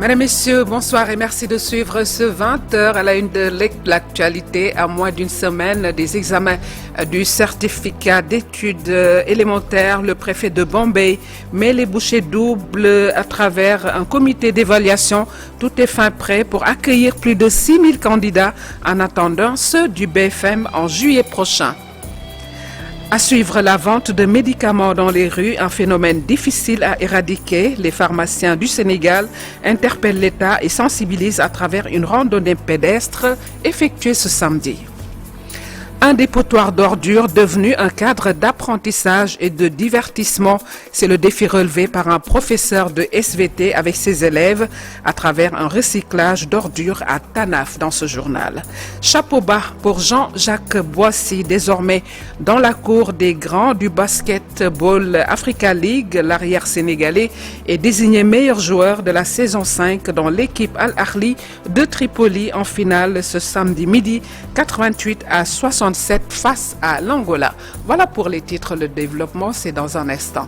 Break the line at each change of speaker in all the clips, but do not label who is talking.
Mesdames, Messieurs, bonsoir et merci de suivre ce 20h à la une de l'actualité. À moins d'une semaine des examens du certificat d'études élémentaires, le préfet de Bombay met les bouchées doubles à travers un comité d'évaluation. Tout est fin prêt pour accueillir plus de 6000 candidats en attendant ceux du BFM en juillet prochain. À suivre la vente de médicaments dans les rues, un phénomène difficile à éradiquer. Les pharmaciens du Sénégal interpellent l'État et sensibilisent à travers une randonnée pédestre effectuée ce samedi. Un dépotoir d'ordures devenu un cadre d'apprentissage et de divertissement. C'est le défi relevé par un professeur de SVT avec ses élèves à travers un recyclage d'ordures à Tanaf dans ce journal. Chapeau bas pour Jean-Jacques Boissy, désormais dans la cour des grands du Basketball Africa League. L'arrière sénégalais est désigné meilleur joueur de la saison 5 dans l'équipe Al-Ahli de Tripoli en finale ce samedi midi, 88-67 face à l'Angola. Voilà pour les titres, le développement c'est dans un instant.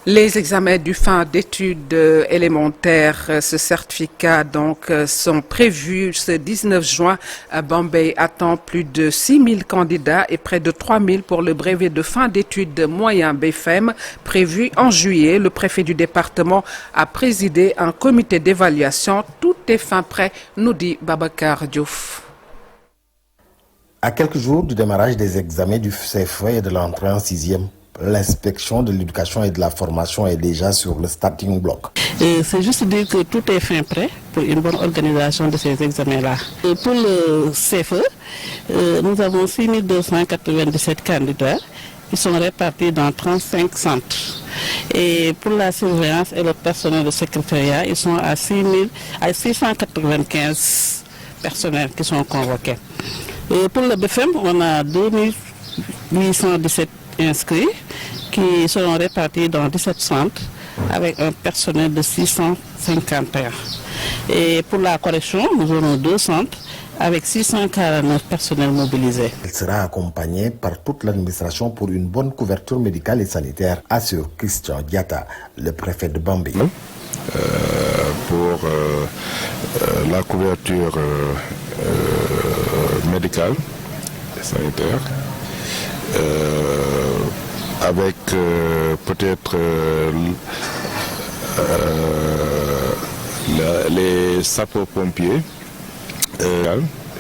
Les examens du fin d'études élémentaires, ce certificat donc sont prévus ce 19 juin. Bombay attend plus de 6000 candidats et près de 3000 pour le brevet de fin d'études moyen BFM prévu en juillet. Le préfet du département a présidé un comité d'évaluation. Tout est fin prêt, nous dit Babacar Diouf.
À quelques jours du démarrage des examens du CFE et de l'entrée en 6e, l'inspection de l'éducation et de la formation est déjà sur le starting block.
C'est juste dire que tout est fin prêt pour une bonne organisation de ces examens-là. Pour le CFE, nous avons 6297 candidats qui sont répartis dans 35 centres. Et pour la surveillance et le personnel de secrétariat, ils sont à 695 personnels qui sont convoqués. Et pour le BFM, on a 2817 inscrits qui seront répartis dans 17 centres avec un personnel de 651. Et pour la correction, nous aurons 2 centres avec 649 personnels mobilisés.
Elle sera accompagnée par toute l'administration pour une bonne couverture médicale et sanitaire, assure Christian Diata, le préfet de Bombay.
Pour la couverture médicale et sanitaire, avec peut-être les sapeurs-pompiers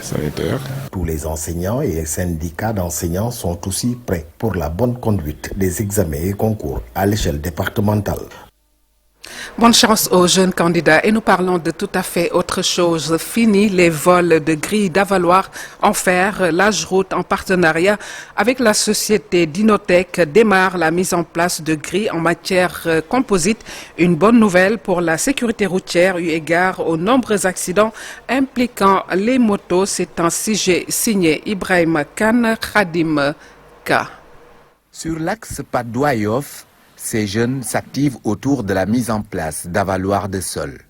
sanitaires.
Tous les enseignants et les syndicats d'enseignants sont aussi prêts pour la bonne conduite des examens et concours à l'échelle départementale.
Bonne chance aux jeunes candidats et nous parlons de tout à fait autre chose. Fini les vols de grilles d'avaloir en fer. L'AGEROUTE, en partenariat avec la société Dinotech, démarre la mise en place de grilles en matière composite. Une bonne nouvelle pour la sécurité routière eu égard aux nombreux accidents impliquant les motos. C'est un sujet signé Ibrahim Khan Khadim K.
Sur l'axe Padoua-Yoff, ces jeunes s'activent autour de la mise en place d'avaloirs de sol.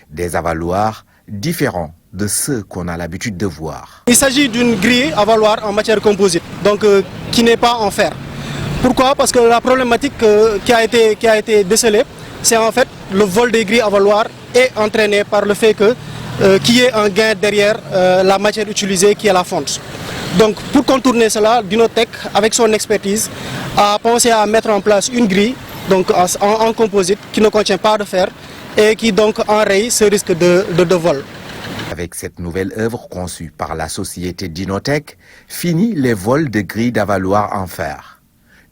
Des avaloirs différents de ceux qu'on a l'habitude de voir.
Il s'agit d'une grille avaloir en matière composite, donc qui n'est pas en fer. Pourquoi? Parce que la problématique qui a été décelée, c'est en fait le vol des grilles avaloirs est entraîné par le fait qu'il y ait un gain derrière la matière utilisée qui est la fonte. Donc pour contourner cela, Dinotech, avec son expertise, a pensé à mettre en place une grille donc en composite qui ne contient pas de fer et qui donc enraye ce risque de vol.
Avec cette nouvelle œuvre conçue par la société Dinotech, fini les vols de grilles d'avaloir en fer.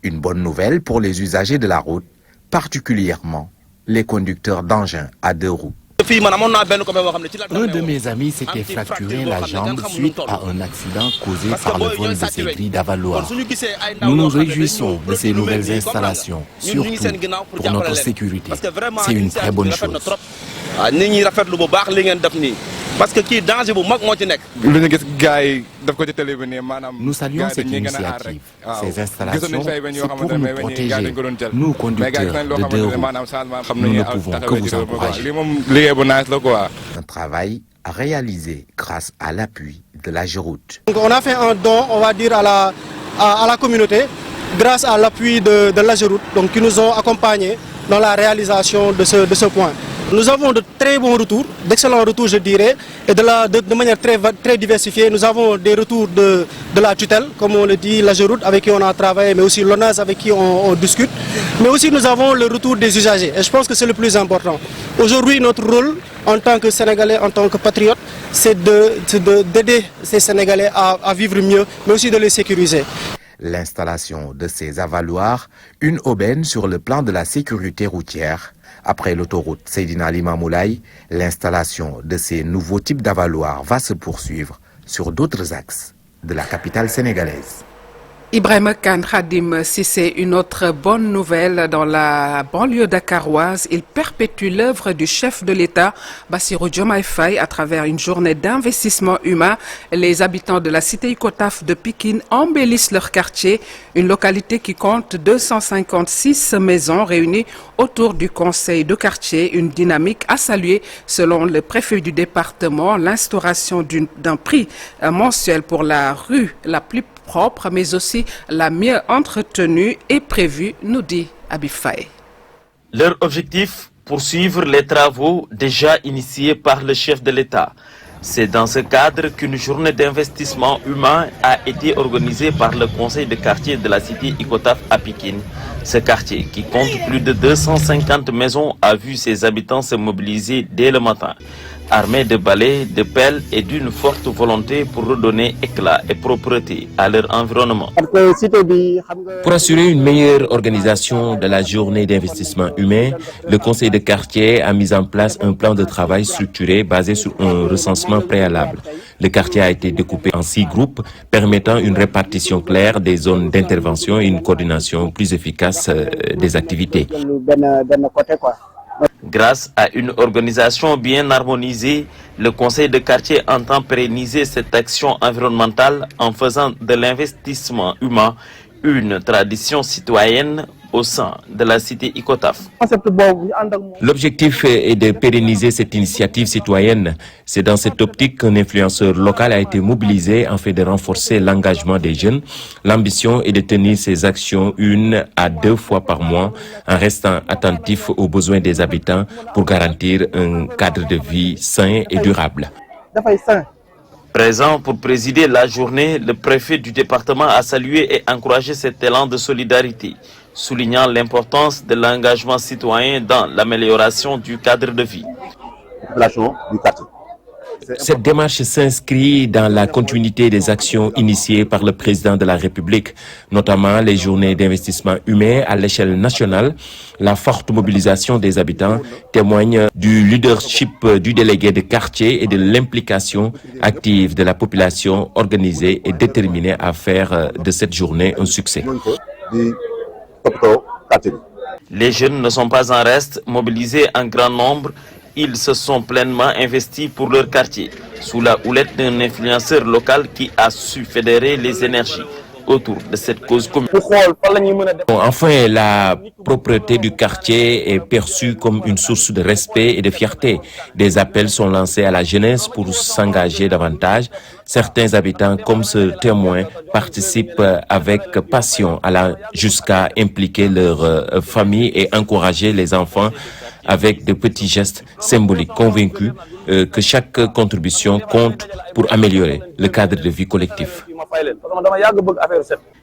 Une bonne nouvelle pour les usagers de la route, particulièrement les conducteurs d'engins à 2 roues.
Un de mes amis s'était fracturé la jambe suite à un accident causé par le vol de ces grilles d'avaloir. Nous nous réjouissons de ces nouvelles installations, surtout pour notre sécurité. C'est une très bonne chose. Nous saluons cette initiative. Ces installations, c'est pour nous protéger. Nous, conducteurs de 2 roues, nous ne pouvons que vous encourager.
Un travail réalisé grâce à l'appui de l'AGEROUTE.
On a fait un don, on va dire, à la communauté grâce à l'appui de l'AGEROUTE, donc qui nous ont accompagnés dans la réalisation de ce point. Nous avons de très bons retours, d'excellents retours je dirais, et de manière très diversifiée. Nous avons des retours de la tutelle, comme on le dit, l'AGEROUTE avec qui on a travaillé, mais aussi l'ONAS avec qui on discute. Mais aussi nous avons le retour des usagers, et je pense que c'est le plus important. Aujourd'hui, notre rôle en tant que Sénégalais, en tant que patriotes, c'est d'aider ces Sénégalais à vivre mieux, mais aussi de les sécuriser.
L'installation de ces avaloirs, une aubaine sur le plan de la sécurité routière. Après l'autoroute Seydina Limamou Laye, l'installation de ces nouveaux types d'avaloirs va se poursuivre sur d'autres axes de la capitale sénégalaise.
Ibrahima Kane Khadim Cissé, une autre bonne nouvelle dans la banlieue dakaroise. Il perpétue l'œuvre du chef de l'État, Bassirou Diomaye Faye, à travers une journée d'investissement humain. Les habitants de la cité Icotaf de Pikine embellissent leur quartier, une localité qui compte 256 maisons réunies autour du conseil de quartier. Une dynamique à saluer selon le préfet du département. L'instauration d'un prix mensuel pour la rue la plus propre, mais aussi la mieux entretenue est prévue, nous dit Abifaye.
Leur objectif, poursuivre les travaux déjà initiés par le chef de l'État. C'est dans ce cadre qu'une journée d'investissement humain a été organisée par le conseil de quartier de la cité Icotaf à Pikine. Ce quartier, qui compte plus de 250 maisons, a vu ses habitants se mobiliser dès le matin, armés de balais, de pelles et d'une forte volonté pour redonner éclat et propreté à leur environnement.
Pour assurer une meilleure organisation de la journée d'investissement humain, le conseil de quartier a mis en place un plan de travail structuré basé sur un recensement préalable. Le quartier a été découpé en 6 groupes permettant une répartition claire des zones d'intervention et une coordination plus efficace des activités.
Grâce à une organisation bien harmonisée, le conseil de quartier entend pérenniser cette action environnementale en faisant de l'investissement humain une tradition citoyenne au sein de la cité Icotaf.
L'objectif est de pérenniser cette initiative citoyenne. C'est dans cette optique qu'un influenceur local a été mobilisé afin de renforcer l'engagement des jeunes. L'ambition est de tenir ces actions 1 à 2 fois par mois en restant attentif aux besoins des habitants pour garantir un cadre de vie sain et durable.
Présent pour présider la journée, le préfet du département a salué et encouragé cet élan de solidarité, soulignant l'importance de l'engagement citoyen dans l'amélioration du cadre de vie.
Cette démarche s'inscrit dans la continuité des actions initiées par le président de la République, notamment les journées d'investissement humain à l'échelle nationale. La forte mobilisation des habitants témoigne du leadership du délégué de quartier et de l'implication active de la population organisée et déterminée à faire de cette journée un succès.
Les jeunes ne sont pas en reste, mobilisés en grand nombre. Ils se sont pleinement investis pour leur quartier, sous la houlette d'un influenceur local qui a su fédérer les énergies autour de cette cause commune.
Enfin, la propreté du quartier est perçue comme une source de respect et de fierté. Des appels sont lancés à la jeunesse pour s'engager davantage. Certains habitants, comme ce témoin, participent avec passion jusqu'à impliquer leur famille et encourager les enfants avec de petits gestes symboliques, convaincus que chaque contribution compte pour améliorer le cadre de vie collectif.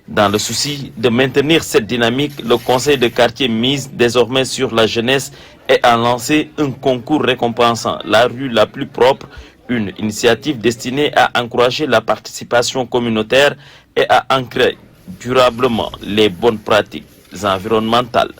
Dans le souci de maintenir cette dynamique, le conseil de quartier mise désormais sur la jeunesse et a lancé un concours récompensant la rue la plus propre, une initiative destinée à encourager la participation communautaire et à ancrer durablement les bonnes pratiques environnementales.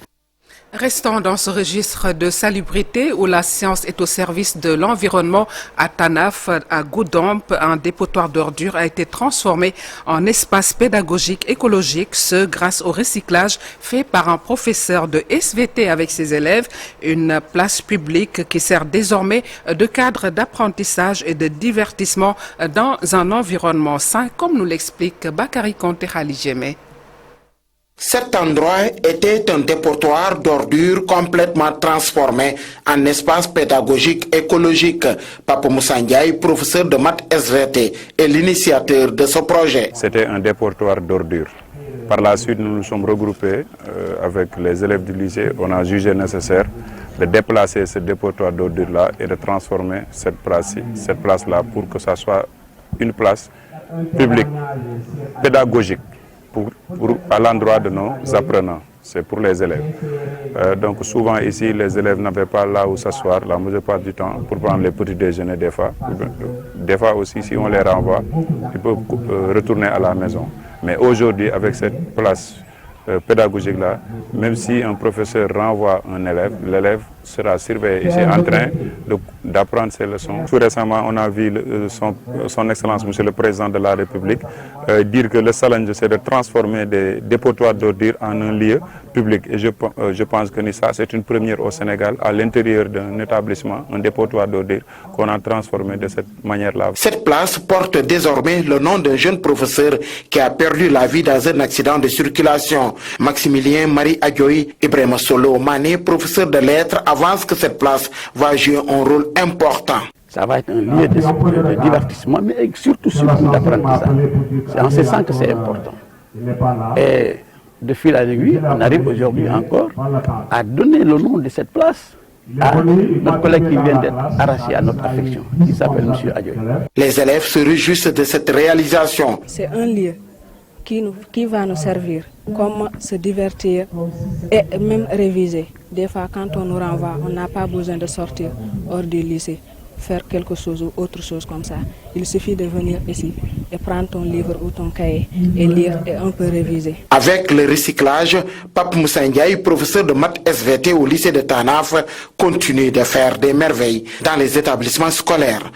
Restons dans ce registre de salubrité où la science est au service de l'environnement. À Tanaf, à Goudomp, un dépotoir d'ordures a été transformé en espace pédagogique écologique, ce grâce au recyclage fait par un professeur de SVT avec ses élèves. Une place publique qui sert désormais de cadre d'apprentissage et de divertissement dans un environnement sain, comme nous l'explique Bakary Konté Khalijeme.
Cet endroit était un dépotoir d'ordures complètement transformé en espace pédagogique écologique. Papa Moussa Ndiaye, professeur de maths SVT, est l'initiateur de ce projet.
C'était un dépotoir d'ordures Par la suite, nous nous sommes regroupés avec les élèves du lycée. On a jugé nécessaire de déplacer ce dépotoir d'ordures-là et de transformer cette place-là pour que ça soit une place publique, pédagogique, à l'endroit de nos apprenants. C'est pour les élèves. Donc souvent ici, les élèves n'avaient pas là où s'asseoir la majeure part du temps pour prendre les petits déjeuners des fois. Des fois aussi, si on les renvoie, ils peuvent retourner à la maison. Mais aujourd'hui, avec cette place pédagogique-là, même si un professeur renvoie un élève, l'élève sera surveillé ici en train d'apprendre ses leçons. Tout récemment, on a vu son Excellence, Monsieur le Président de la République, dire que le challenge, c'est de transformer des dépotoirs d'ordures en un lieu public. Et je pense que ça, c'est une première au Sénégal, à l'intérieur d'un établissement, un dépotoir d'ordures qu'on a transformé de cette manière-là.
Cette place porte désormais le nom d'un jeune professeur qui a perdu la vie dans un accident de circulation. Maximilien Marie Adjoï Ibrahima Solo Mané, professeur de lettres, avance que cette place va jouer un rôle important.
Ça va être un lieu de divertissement, mais surtout d'apprentissage. C'est en ce sens que c'est important. Et de fil à aiguille, on arrive aujourd'hui encore à donner le nom de cette place à notre collègue qui vient d'être arraché à notre affection, qui s'appelle M. Adjoï.
Les élèves se réjouissent de cette réalisation.
C'est un lieu qui va nous servir, comment se divertir et même réviser. Des fois, quand on nous renvoie, on n'a pas besoin de sortir hors du lycée, faire quelque chose ou autre chose comme ça. Il suffit de venir ici et prendre ton livre ou ton cahier et lire et un peu réviser.
Avec le recyclage, Pape Moussa Ndiaye, professeur de maths SVT au lycée de Tanaf, continue de faire des merveilles dans les établissements scolaires.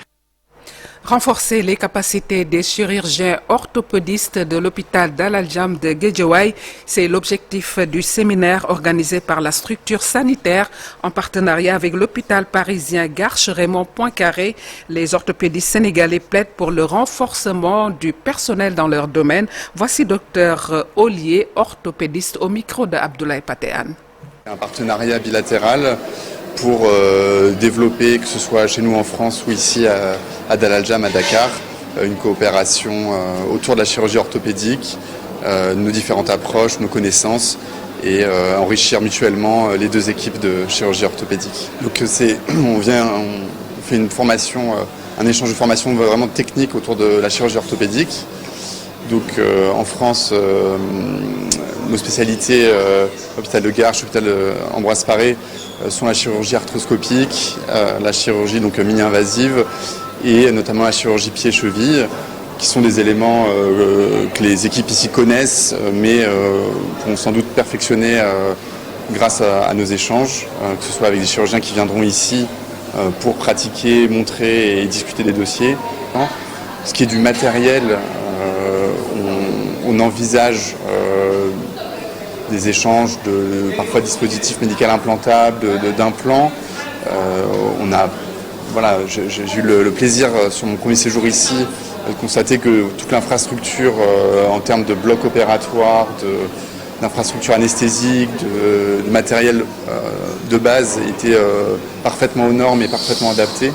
Renforcer les capacités des chirurgiens orthopédistes de l'hôpital d'Al-Aljam de Guédiawaye, c'est l'objectif du séminaire organisé par la structure sanitaire en partenariat avec l'hôpital parisien Garches-Raymond Poincaré. Les orthopédistes sénégalais plaident pour le renforcement du personnel dans leur domaine. Voici Dr Ollier, orthopédiste, au micro de Abdoulaye Patéane.
Un partenariat bilatéral pour développer, que ce soit chez nous en France ou ici à Dal-Aljam, à Dakar, une coopération autour de la chirurgie orthopédique, nos différentes approches, nos connaissances et enrichir mutuellement les deux équipes de chirurgie orthopédique. Donc on fait une formation, un échange de formation vraiment technique autour de la chirurgie orthopédique. Donc en France, nos spécialités, hôpital de Garches, hôpital Ambroise Paré, sont la chirurgie arthroscopique, la chirurgie donc mini-invasive et notamment la chirurgie pied-cheville, qui sont des éléments que les équipes ici connaissent, mais pourront sans doute perfectionner grâce à nos échanges, que ce soit avec des chirurgiens qui viendront ici pour pratiquer, montrer et discuter des dossiers. Ce qui est du matériel, on envisage des échanges de parfois dispositifs médicaux implantables, d'implants. J'ai eu le plaisir sur mon premier séjour ici de constater que toute l'infrastructure en termes de blocs opératoires, d'infrastructures anesthésiques, de matériel de base était parfaitement aux normes et parfaitement adapté.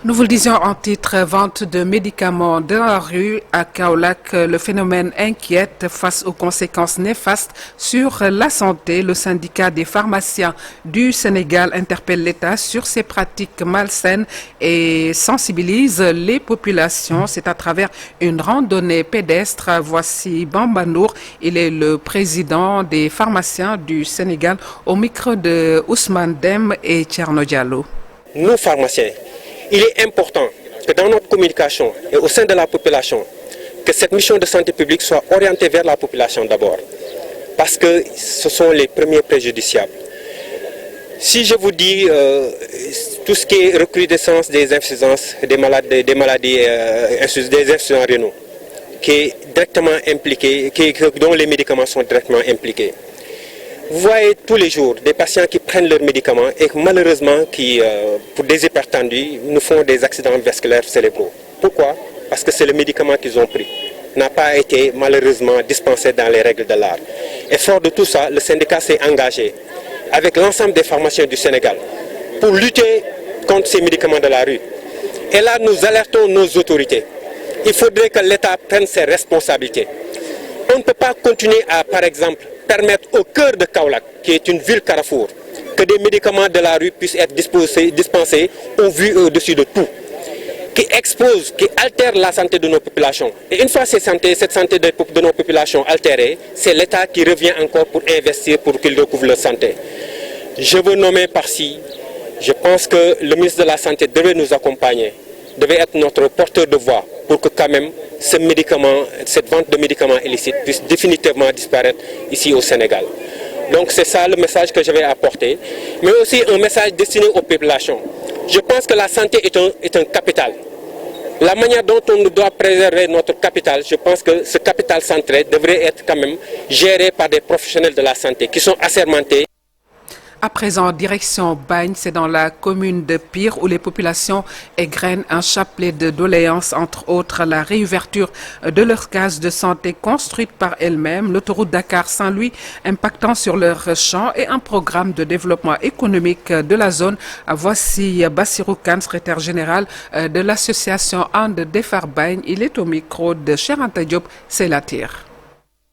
Nous vous le disions en titre, vente de médicaments dans la rue à Kaolack. Le phénomène inquiète face aux conséquences néfastes sur la santé. Le syndicat des pharmaciens du Sénégal interpelle l'État sur ces pratiques malsaines et sensibilise les populations. C'est à travers une randonnée pédestre. Voici Bamba Nour. Il est le président des pharmaciens du Sénégal au micro de Ousmane Dem et Thierno Diallo.
Nous, pharmaciens, il est important que dans notre communication et au sein de la population, que cette mission de santé publique soit orientée vers la population d'abord, parce que ce sont les premiers préjudiciables. Si je vous dis tout ce qui est recrudescence des insuffisances, des maladies, des insuffisants rénaux, qui est directement impliqué, dont les médicaments sont directement impliqués. Vous voyez tous les jours des patients qui prennent leurs médicaments et malheureusement qui, pour des hypertendus, nous font des accidents vasculaires cérébraux. Pourquoi? Parce que c'est le médicament qu'ils ont pris. N'a pas été malheureusement dispensé dans les règles de l'art. Et fort de tout ça, le syndicat s'est engagé avec l'ensemble des pharmaciens du Sénégal pour lutter contre ces médicaments de la rue. Et là, nous alertons nos autorités. Il faudrait que l'État prenne ses responsabilités. On ne peut pas continuer à, par exemple, permettre au cœur de Kaolack, qui est une ville carrefour, que des médicaments de la rue puissent être dispensés au vu et au-dessus de tout, qui exposent, qui altèrent la santé de nos populations. Et une fois cette santé de nos populations altérée, c'est l'État qui revient encore pour investir pour qu'ils recouvrent leur santé. Je veux nommer par-ci, je pense que le ministre de la Santé devait nous accompagner, devait être notre porteur de voix pour que quand même ce médicament, cette vente de médicaments illicites puisse définitivement disparaître ici au Sénégal. Donc c'est ça le message que je vais apporter, mais aussi un message destiné aux populations. Je pense que la santé est un capital. La manière dont on doit préserver notre capital, je pense que ce capital santé devrait être quand même géré par des professionnels de la santé qui sont assermentés.
À présent, direction Bagne, c'est dans la commune de Pire où les populations égrènent un chapelet de doléances, entre autres la réouverture de leurs cases de santé construites par elles-mêmes, l'autoroute Dakar-Saint-Louis impactant sur leurs champs et un programme de développement économique de la zone. Voici Bassirou Kane, secrétaire général de l'association Ande Defar Bagne. Il est au micro de Cheikh Anta Diop, c'est la tire.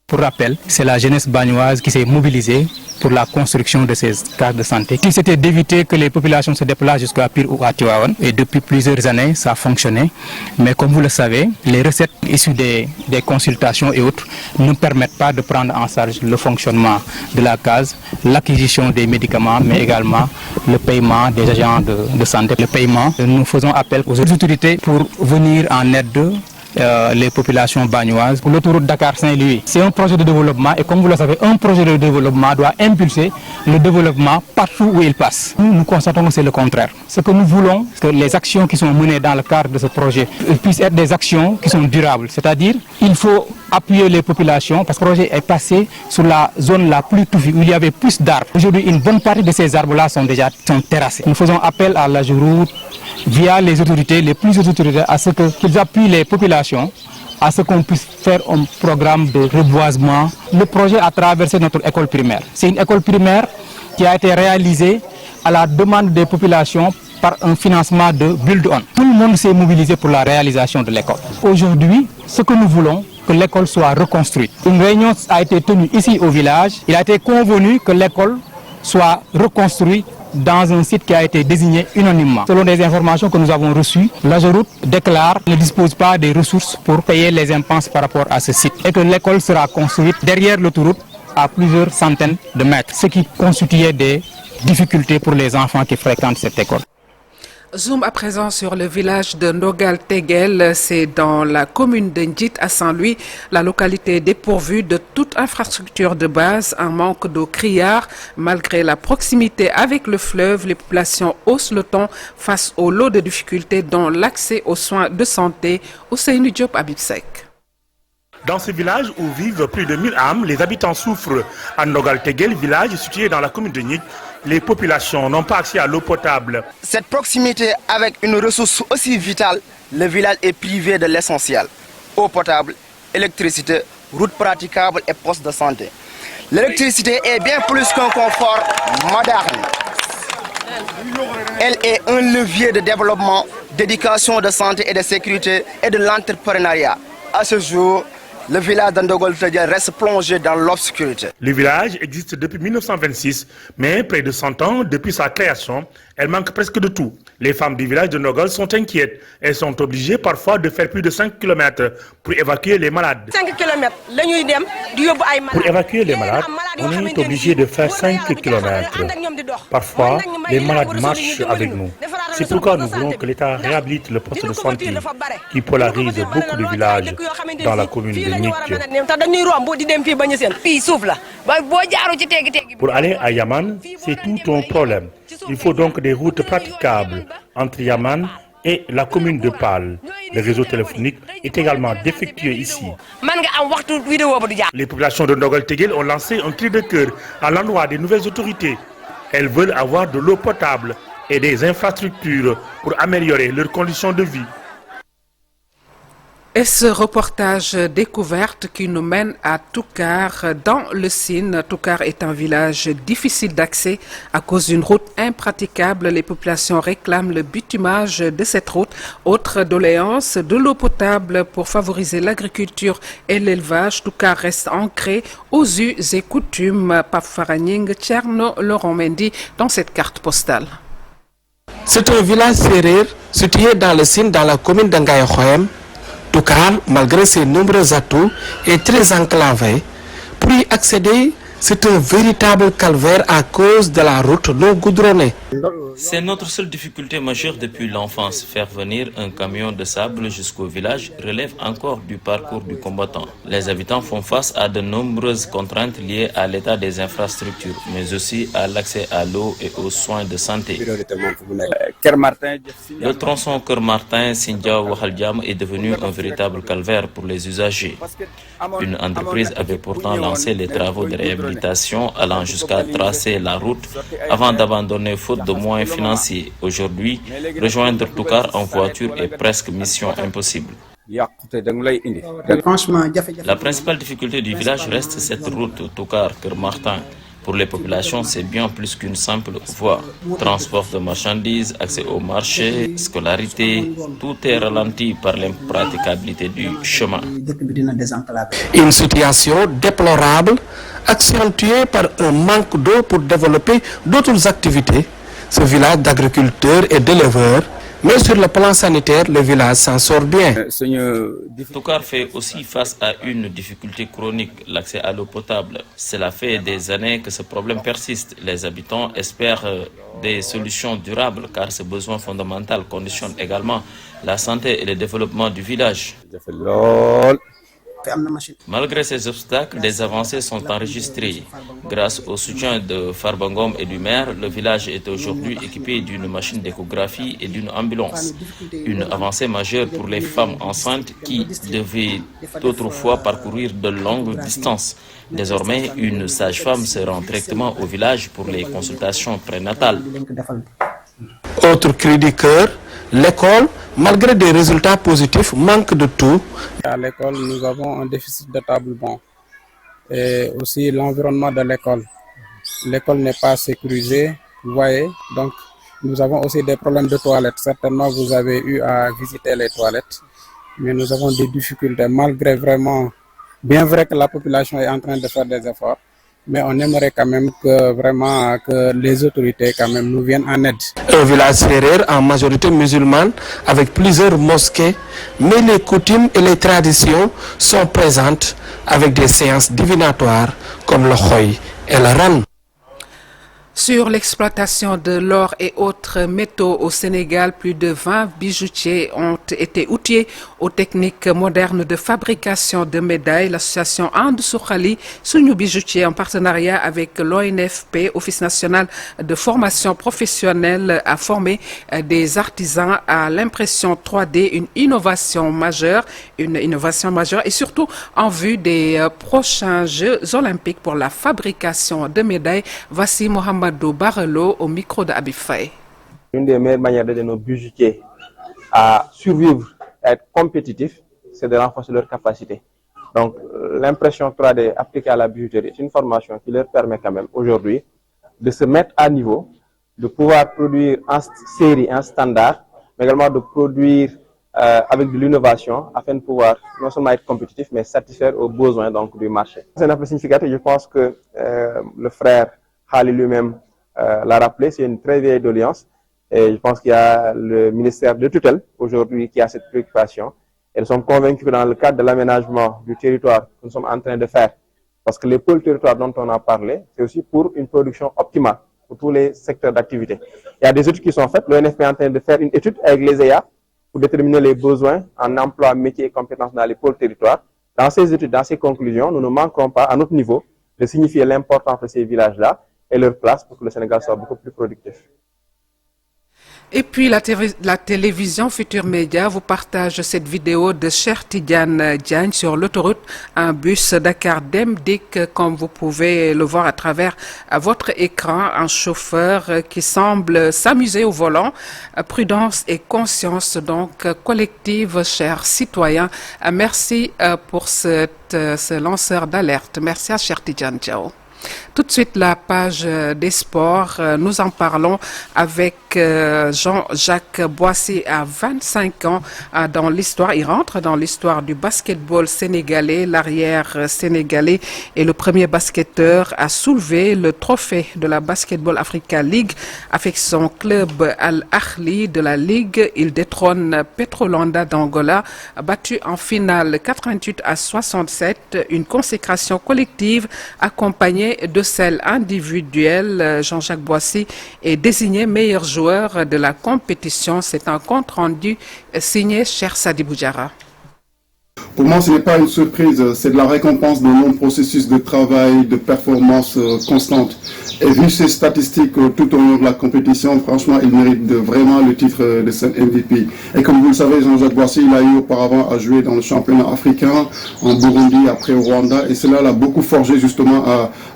Pour rappel, c'est la jeunesse bagnoise qui s'est mobilisée pour la construction de ces cases de santé. C'était d'éviter que les populations se déplacent jusqu'à Pire ou à Tivaouane. Et depuis plusieurs années, ça a fonctionné. Mais comme vous le savez, les recettes issues des consultations et autres ne permettent pas de prendre en charge le fonctionnement de la case, l'acquisition des médicaments, mais également le paiement des agents de santé. Le paiement, nous faisons appel aux autorités pour venir en aide les populations bagnoises. L'autoroute Dakar-Saint-Louis, c'est un projet de développement et comme vous le savez, un projet de développement doit impulser le développement partout où il passe. Nous constatons que c'est le contraire. Ce que nous voulons, c'est que les actions qui sont menées dans le cadre de ce projet puissent être des actions qui sont durables. C'est-à-dire, il faut appuyer les populations parce que le projet est passé sur la zone la plus touffue où il y avait plus d'arbres. Aujourd'hui, une bonne partie de ces arbres-là sont déjà terrassés. Nous faisons appel à la Géroute via les autorités, les plus autorités, à ce qu'ils appuient les populations, à ce qu'on puisse faire un programme de reboisement. Le projet a traversé notre école primaire. C'est une école primaire qui a été réalisée à la demande des populations par un financement de Build On. Tout le monde s'est mobilisé pour la réalisation de l'école. Aujourd'hui, ce que nous voulons, que l'école soit reconstruite. Une réunion a été tenue ici au village. Il a été convenu que l'école soit reconstruite dans un site qui a été désigné unanimement. Selon des informations que nous avons reçues, la Géroute déclare qu'elle ne dispose pas des ressources pour payer les impenses par rapport à ce site et que l'école sera construite derrière l'autoroute à plusieurs centaines de mètres, ce qui constituait des difficultés pour les enfants qui fréquentent cette école.
Zoom à présent sur le village de Ndogal Tegel, c'est dans la commune de Ndjit à Saint-Louis. La localité est dépourvue de toute infrastructure de base, un manque d'eau criard. Malgré la proximité avec le fleuve, les populations haussent le ton face au lot de difficultés dont l'accès aux soins de santé. Ousseynou Diop, Habib Seck.
Dans ce village où vivent plus de 1000 âmes, les habitants souffrent. À Ndogal Tegel, village situé dans la commune de Ndjit, les populations n'ont pas accès à l'eau potable.
Cette proximité avec une ressource aussi vitale, le village est privé de l'essentiel. Eau potable, électricité, route praticable et poste de santé. L'électricité est bien plus qu'un confort moderne. Elle est un levier de développement, d'éducation, de santé et de sécurité et de l'entrepreneuriat. À ce jour, le village d'Ndogal Tegel reste plongé dans l'obscurité.
Le village existe depuis 1926, mais près de 100 ans depuis sa création, elle manque presque de tout. Les femmes du village de Ndogal sont inquiètes. Elles sont obligées parfois de faire plus de 5 km pour évacuer les malades.
5 km.
Pour évacuer les malades, on est obligé de faire 5 km. Parfois, les malades marchent avec nous. C'est pourquoi nous voulons que l'État réhabilite le poste de santé qui polarise beaucoup de villages dans la commune de Ndjit. Pour aller à Yaman, c'est tout un problème. Il faut donc des routes praticables entre Yaman et la commune de Pal. Le réseau téléphonique est également défectueux ici. Les populations de Ndogal Tegel ont lancé un cri de cœur à l'endroit des nouvelles autorités. Elles veulent avoir de l'eau potable et des infrastructures pour améliorer leurs conditions de vie.
Et ce reportage découverte qui nous mène à Toukar, dans le Sine. Toukar est un village difficile d'accès à cause d'une route impraticable. Les populations réclament le bitumage de cette route. Autre doléance, de l'eau potable pour favoriser l'agriculture et l'élevage. Toukar reste ancré aux us et coutumes. Pape Faragning, Tcherno, Laurent Mendy dans cette carte postale.
C'est un village sérère situé dans le Sine, dans la commune d'Angaïkhoem. Toukar, malgré ses nombreux atouts, est très enclavé. Pour y accéder, c'est un véritable calvaire à cause de la route non goudronnée.
C'est notre seule difficulté majeure depuis l'enfance. Faire venir un camion de sable jusqu'au village relève encore du parcours du combattant. Les habitants font face à de nombreuses contraintes liées à l'état des infrastructures, mais aussi à l'accès à l'eau et aux soins de santé. Le tronçon Kermartin-Sindia-Wahaljam est devenu un véritable calvaire pour les usagers. Une entreprise avait pourtant lancé les travaux de réhabilitation allant jusqu'à tracer la route avant d'abandonner faute de moyens financiers. Aujourd'hui, rejoindre Toukar en voiture est presque mission impossible. La principale difficulté du village reste cette route Toukar-Kermartin. Pour les populations, c'est bien plus qu'une simple voie. Transport de marchandises, accès au marché, scolarité, tout est ralenti par l'impraticabilité du chemin.
Une situation déplorable, accentuée par un manque d'eau pour développer d'autres activités. Ce village d'agriculteurs et d'éleveurs, mais sur le plan sanitaire, le village s'en sort bien.
Toukar fait aussi face à une difficulté chronique, l'accès à l'eau potable. Cela fait des années que ce problème persiste. Les habitants espèrent des solutions durables car ce besoin fondamental conditionne également la santé et le développement du village. Malgré ces obstacles, des avancées sont enregistrées. Grâce au soutien de Farbangom et du maire, le village est aujourd'hui équipé d'une machine d'échographie et d'une ambulance. Une avancée majeure pour les femmes enceintes qui devaient autrefois parcourir de longues distances. Désormais, une sage-femme se rend directement au village pour les consultations prénatales.
Autre cri du cœur, l'école, malgré des résultats positifs, manque de tout.
À l'école, nous avons un déficit de table banc et aussi l'environnement de l'école. L'école n'est pas sécurisée, vous voyez, donc nous avons aussi des problèmes de toilettes. Certainement, vous avez eu à visiter les toilettes, mais nous avons des difficultés malgré vraiment, bien vrai que la population est en train de faire des efforts. Mais on aimerait quand même que les autorités quand même nous viennent en aide.
Un village sérère en majorité musulmane avec plusieurs mosquées, mais les coutumes et les traditions sont présentes avec des séances divinatoires comme le khoy et le ran.
Sur l'exploitation de l'or et autres métaux au Sénégal, plus de 20 bijoutiers ont été outillés aux techniques modernes de fabrication de médailles. L'association And Soukhali, Sounou Bijoutier, en partenariat avec l'ONFP, Office national de formation professionnelle, a formé des artisans à l'impression 3D, une innovation majeure et surtout en vue des prochains Jeux olympiques pour la fabrication de médailles. Voici Mohamed Barelo au micro de Habib Faye.
Une des meilleures manières d'aider nos bijoutiers à survivre, à être compétitifs, c'est de renforcer leurs capacités. Donc l'impression 3D appliquée à la bijouterie est une formation qui leur permet quand même aujourd'hui de se mettre à niveau, de pouvoir produire en série, en standard, mais également de produire avec de l'innovation afin de pouvoir non seulement être compétitif, mais satisfaire aux besoins donc, du marché. C'est un aspect significatif. Je pense que le frère Khali lui-même l'a rappelé, c'est une très vieille doléance. Et je pense qu'il y a le ministère de tutelle aujourd'hui qui a cette préoccupation. Et nous sommes convaincus que dans le cadre de l'aménagement du territoire que nous sommes en train de faire, parce que les pôles territoires dont on a parlé, c'est aussi pour une production optimale pour tous les secteurs d'activité. Il y a des études qui sont faites. L'ONFP est en train de faire une étude avec les EA pour déterminer les besoins en emploi, métiers et compétences dans les pôles territoires. Dans ces études, dans ces conclusions, nous ne manquerons pas, à notre niveau, de signifier l'importance de ces villages-là et leur place pour que le Sénégal soit beaucoup plus productif.
Et puis la télévision Futur Média vous partage cette vidéo de Cheikh Tidiane Diagne sur l'autoroute, un bus Dakar Dem Dik, comme vous pouvez le voir à travers votre écran, un chauffeur qui semble s'amuser au volant. Prudence et conscience donc collective, chers citoyens. Merci pour ce lanceur d'alerte. Merci à Cheikh Tidiane Diagne. Tout de suite, la page des sports. Nous en parlons avec Jean-Jacques Boissy, à 25 ans dans l'histoire. Il rentre dans l'histoire du basketball sénégalais. L'arrière sénégalais est le premier basketteur à soulever le trophée de la Basketball Africa League avec son club Al-Ahli de la Ligue. Il détrône Petrolanda d'Angola, battu en finale 88-67. Une consécration collective accompagnée de celle individuelle. Jean-Jacques Boissy est désigné meilleur joueur de la compétition. C'est un compte rendu signé Cheikh Sadibou Diarra.
Pour moi, ce n'est pas une surprise, c'est de la récompense d'un long processus de travail, de performance constante. Et vu ces statistiques tout au long de la compétition, franchement, il mérite vraiment le titre de cet MVP. Et comme vous le savez, Jean-Jacques Boissy, il a eu auparavant à jouer dans le championnat africain, en Burundi, après au Rwanda, et cela l'a beaucoup forgé justement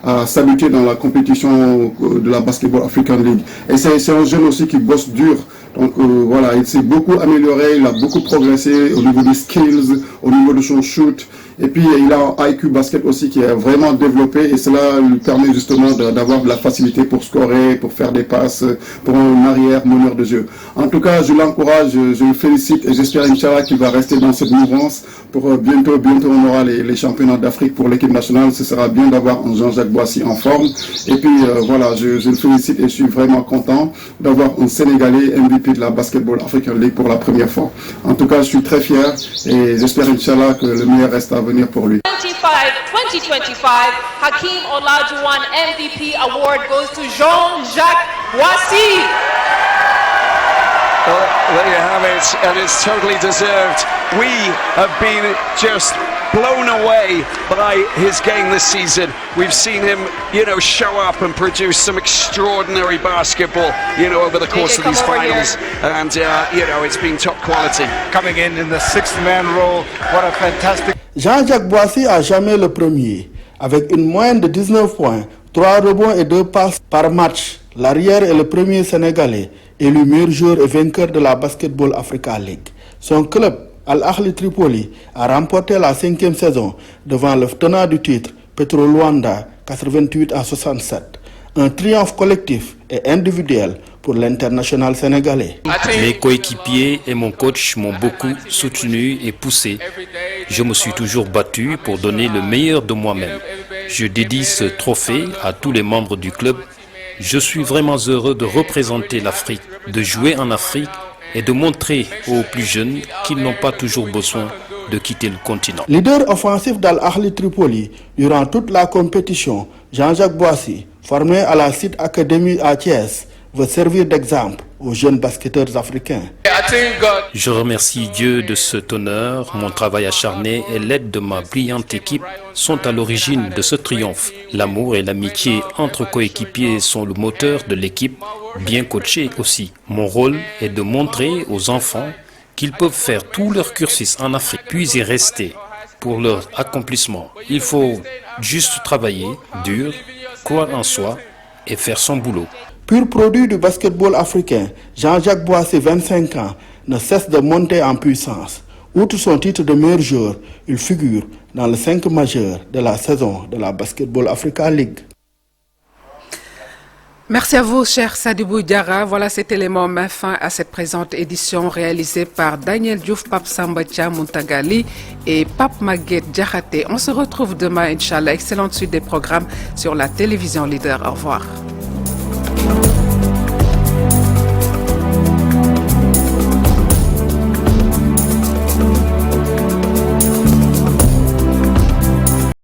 à s'habituer dans la compétition de la Basketball African League. Et c'est un jeune aussi qui bosse dur. Donc voilà, il s'est beaucoup amélioré, il a beaucoup progressé au niveau des skills, au niveau de son shoot. Et puis il a un IQ basket aussi qui est vraiment développé et cela lui permet justement d'avoir de la facilité pour scorer, pour faire des passes, pour un arrière meneur de jeu. En tout cas, je l'encourage, je le félicite et j'espère Inch'Allah qu'il va rester dans cette mouvance pour bientôt on aura les championnats d'Afrique pour l'équipe nationale. Ce sera bien d'avoir un Jean-Jacques Boissy en forme. Et puis voilà, je le félicite et je suis vraiment content d'avoir un Sénégalais MVP de la Basketball African League pour la première fois. En tout cas, je suis très fier et j'espère Inch'Allah que le meilleur reste à venir pour lui.
2025 Hakeem Olajuwon MVP award goes to Jean-Jacques Boissy.
Well, there you have it, and it's totally deserved. We have been just blown away by his game this season. We've seen him, show up and produce some extraordinary basketball, over the course of these finals. And, it's been top quality.
Coming in the sixth-man role, what a fantastic...
Jean-Jacques Boissy a jamais le premier. Avec une moyenne de 19 points, 3 rebonds et 2 passes par match, l'arrière est le premier Sénégalais, élu meilleur joueur et vainqueur de la Basketball Africa League. Son club, Al-Ahli Tripoli, a remporté la 5e saison devant le tenant du titre, Petro Luanda, 88-67. Un triomphe collectif et individuel pour l'international sénégalais.
Mes coéquipiers et mon coach m'ont beaucoup soutenu et poussé. Je me suis toujours battu pour donner le meilleur de moi-même. Je dédie ce trophée à tous les membres du club. Je suis vraiment heureux de représenter l'Afrique, de jouer en Afrique et de montrer aux plus jeunes qu'ils n'ont pas toujours besoin de quitter le continent.
Leader offensif d'Al-Ahli Tripoli durant toute la compétition, Jean-Jacques Boissy, formé à la Cite Academy à Thiès, veut servir d'exemple aux jeunes basketteurs africains.
Je remercie Dieu de cet honneur. Mon travail acharné et l'aide de ma brillante équipe sont à l'origine de ce triomphe. L'amour et l'amitié entre coéquipiers sont le moteur de l'équipe, bien coachée aussi. Mon rôle est de montrer aux enfants qu'ils peuvent faire tout leur cursus en Afrique, puis y rester pour leur accomplissement. Il faut juste travailler dur, croire en soi et faire son boulot.
Pur produit du basketball africain, Jean-Jacques Boissy, 25 ans, ne cesse de monter en puissance. Outre son titre de meilleur joueur, il figure dans le 5 majeur de la saison de la Basketball Africa League.
Merci à vous, cher Sadibou Diarra. Voilà cet élément met fin à cette présente édition réalisée par Daniel Diouf, Pape Sambatia Muntagali et Pape Maguette Diakhaté. On se retrouve demain, Inch'Allah. Excellente suite des programmes sur la télévision Leader. Au revoir.